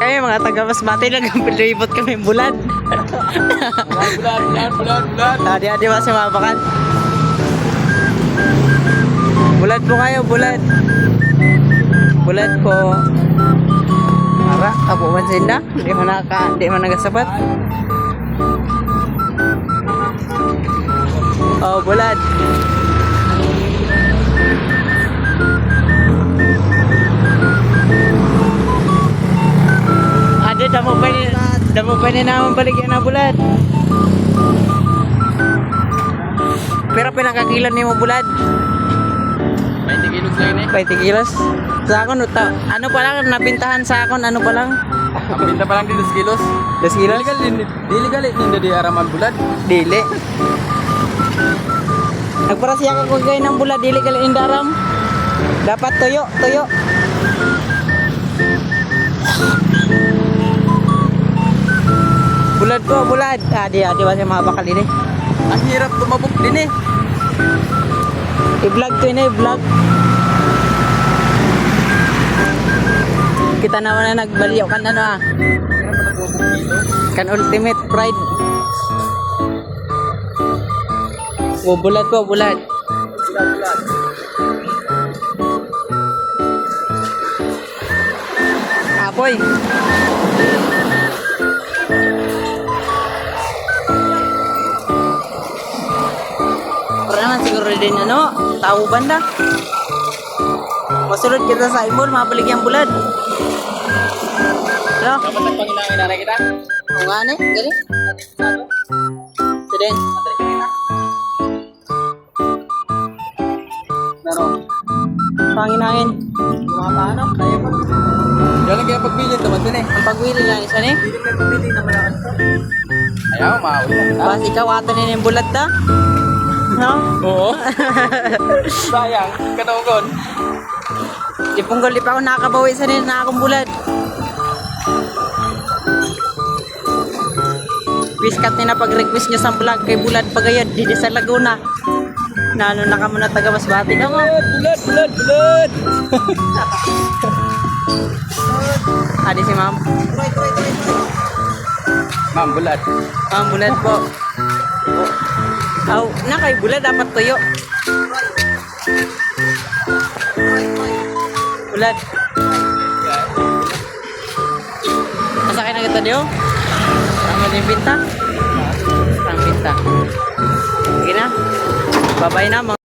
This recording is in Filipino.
kami mga taga Masbate lang pilibot kami bulan. Bulan. Adi ba si Mabakan? Bulan po kayo, bulan. Bulan po. Ara, ako man sinda. Di man nagasapat. Oh, bulan. Ada damo pa ni naman baligyan na bulan. Pero pinakakilan ni mo bulan. 20 kilos lang eh. 20 kilos. Sa akon, ano pa lang, nabintahan sa akon, ano pa lang? Ang binta pa lang din 2 kilos. 2 kilos? Dili galit ninda di araman bulan. Dili. Nagpara siya ka kagay ng bula, dili ka lang daram. Dapat tuyo. Bulad ko, bulad. Adi ba siya mabakal ini? Ang hirap tumabok din eh. I-vlog ko ini, i-vlog. Kita naman na nagbaliw kan ano ah. Kan ultimate pride. Oh, bulat po, bulat. Apoy. Para naman siguro din ano, tao banda. Masulod kita sa imol, mabalik yung bulat. Ano? Dapat nagpangilangin na kita. Oo nga ni, gani. Tudin. Naro. Panginahin. Mga paano? Kaya mo. Yan lang kaya pagbilin naman din eh. Ang pagwili niya isa ni. Hindi na pagbilin naman ako. Ayaw, maawit. Bas ikaw ato ni yung bulat ta. No? Oo. Sayang, katungkon. Ipunggol di pa ako nakabawi sa nila na akong bulat. Biskat ni na pag-request niya sa vlog kay bulat pagayad di sa Laguna. Na ano na ka muna taga Masbate ka mo. Bulat. Adi si ma'am. Ma'am, bulat. Ma'am bulat po. Aw, na kay bulat dapat tuyo. Bulat. Masakay na kita diyo? Ang din binta? Ang binta. Sige na. Bye-bye na.